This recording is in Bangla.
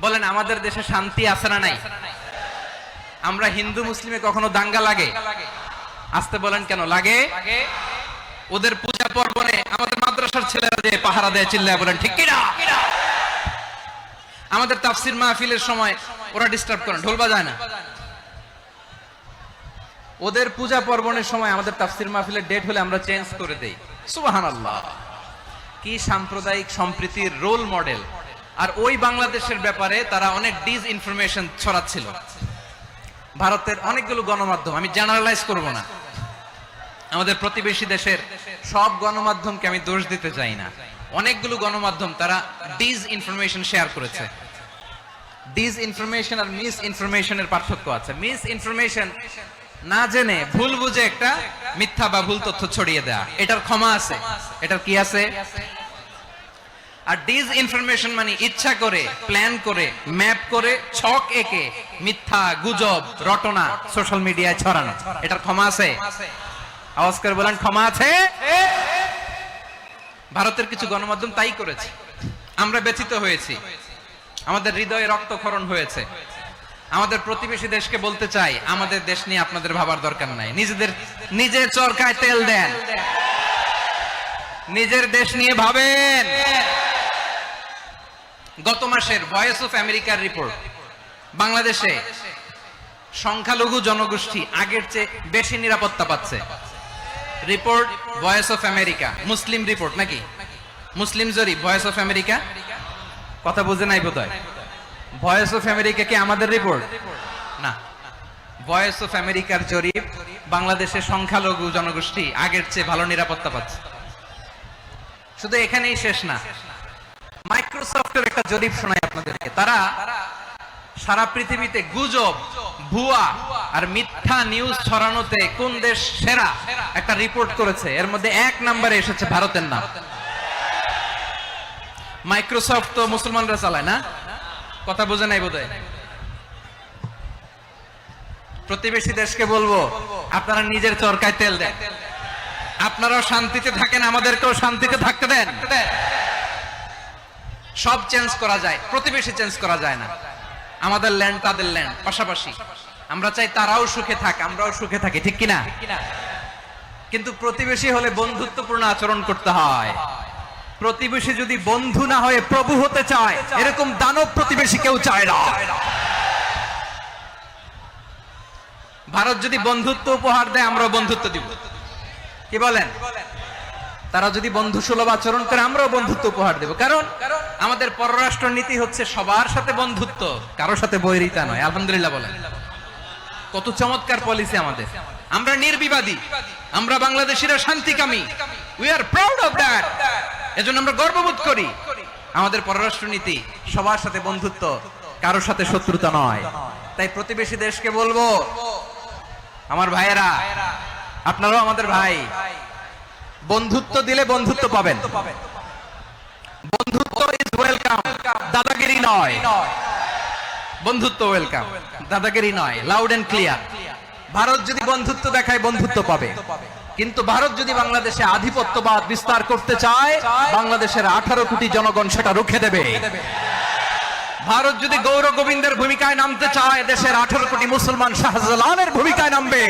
বলেন আমাদের দেশে শান্তি আছে না নাই? আমরা হিন্দু মুসলিমে কখনো দাঙ্গা লাগে? আসতে বলেন কেন লাগে? ওদের পূজা পার্বণে আমাদের মাদ্রাসার ছেলেরা যে পাহারা দেয় চিল্লায় বলেন ঠিক কিনা? আমাদের তাফসির মাহফিলের সময় ওরা ডিস্টার্ব করে, ঢোল বাজায় না। ওদের পূজা পার্বণের সময় আমাদের তাফসির মাহফিলের ডেট হলে আমরা চেঞ্জ করে দেই। সুবহানাল্লাহ, কি সাম্প্রদায়িক সম্প্রীতির রোল মডেল। আর ওই বাংলাদেশের ব্যাপারে তারা অনেক ডিসইনফরমেশন ছড়াচ্ছিল। ভারতের অনেকগুলো গণমাধ্যম, আমি জেনারেলাইজ করব না, আমাদের প্রতিবেশী দেশের সব গণমাধ্যমকে আমি দোষ দিতে চাই না, অনেকগুলো গণমাধ্যম তারা ডিসইনফরমেশন শেয়ার করেছে। ডিসইনফরমেশন আর মিস ইনফরমেশনের পার্থক্য আছে। মিস ইনফরমেশন না জেনে ভুল বুঝে একটা মিথ্যা বা ভুল তথ্য ছড়িয়ে দেয়া, এটার ক্ষমা আছে, এটার কি আছে। আর ডিসইনফরমেশন মানে ইচ্ছা করে, প্ল্যান করে, ম্যাপ করে, ছক এঁকে মিথ্যা, গুজব, রটনা সোশ্যাল মিডিয়ায় ছড়ানো, এটার ক্ষমা আছে? আওয়াজ করে বলেন ক্ষমা আছে? ভারতের কিছু গণমাধ্যম তাই করেছে, আমরা ব্যথিত হয়েছি, আমাদের হৃদয়ে রক্তক্ষরণ হয়েছে। আমাদের প্রতিবেশী দেশকে বলতে চাই, আমাদের দেশ নিয়ে আপনাদের ভাবার দরকার নাই, নিজের চরকায় তেল দেন, নিজের দেশ নিয়ে ভাবেন। গত মাসের ভয়েস অফ আমেরিকার রিপোর্ট, বাংলাদেশে সংখ্যালঘু জনগোষ্ঠী আগের চেয়ে বেশি নিরাপত্তা পাচ্ছে। Report voice of America, Muslim report নাকি? মুসলিম জরিপ, ভয়েস অফ আমেরিকা। কথা বুঝে নাই বোধহয়। ভয়েস অফ আমেরিকা কি আমাদের রিপোর্ট না? ভয়েস অফ আমেরিকার জরিপ, বাংলাদেশের সংখ্যালঘু জনগোষ্ঠী আগের চেয়ে ভালো নিরাপত্তা পাচ্ছে। শুধু এখানেই শেষ না, মাইক্রোসফটের একটা জরিপ শোনাই আপনাদেরকে। তারা সারা পৃথিবীতে গুজব, ভুয়া আর মিথ্যা নিউজ ছড়ানোতে কোন দেশ সেরা একটা রিপোর্ট করেছে, এর মধ্যে 1 নম্বরে এসেছে ভারতের নাম। মাইক্রোসফট তো মুসলমানরা চালায় না? কথা বোঝে নাই বোধহয়। প্রতিবেশী দেশকে বলবো, আপনারা নিজের চরকায় তেল দেন, আপনারাও শান্তিতে থাকেন, আমাদেরকেও শান্তিতে থাকতে দেন। সব চেঞ্জ করা যায়, প্রতিবেশী চেঞ্জ করা যায় না। আমাদের ল্যান্ড তাদের ল্যান্ড, পাশাপাশি। আমরা চাই তারাও সুখে থাক, আমরাও সুখে থাকি, ঠিক কিনা? কিন্তু প্রতিবেশী হলে বন্ধুত্বপূর্ণ আচরণ করতে হয়। প্রতিবেশী যদি বন্ধু না হয়ে প্রভু হতে চায়, এরকম দানব প্রতিবেশী কেউ চায় না। ভারত যদি বন্ধুত্ব উপহার দেয়, আমরাও বন্ধুত্ব দিব, কি বলেন? তারা যদি বন্ধু সুলভ আচরণ করে, আমরাও বন্ধুত্ব উপহার দেব। কারণ আমাদের পররাষ্ট্র নীতি হচ্ছে সবার সাথে বন্ধুত্ব, কারোর সাথে বৈরিতা নয়। আলহামদুলিল্লাহ বলেন, কত চমৎকার পলিসি আমাদের। আমরা নির্বিবাদী, আমরা বাংলাদেশিরা শান্তিকামী, we are proud of that. এজন্য আমরা গর্ববোধ করি। আমাদের পররাষ্ট্র নীতি সবার সাথে বন্ধুত্ব, কারোর সাথে শত্রুতা নয়। তাই প্রতিবেশী দেশকে বলবো, আমার ভাইয়েরা, আপনারাও আমাদের ভাই, বন্ধুত্ব দিলে বন্ধুত্ব পাবেন। বন্ধুত্ব ইজ ওয়েলকাম, দাদাগিরি নয়। বন্ধুত্ব ওয়েলকাম, দাদাগিরি নয়, লাউড এন্ড ক্লিয়ার। ভারত যদি বন্ধুত্ব দেখায়, বন্ধুত্ব পাবে। কিন্তু ভারত যদি বাংলাদেশে আধিপত্যবাদ বিস্তার করতে চায়, বাংলাদেশের 18 কোটি জনগণ সেটা রুখে দেবে। ভারত যদি গৌর গোবিন্দের ভূমিকায় নামতে চায়, দেশের 18 কোটি মুসলমান শাহজালালের ভূমিকায় নামবে।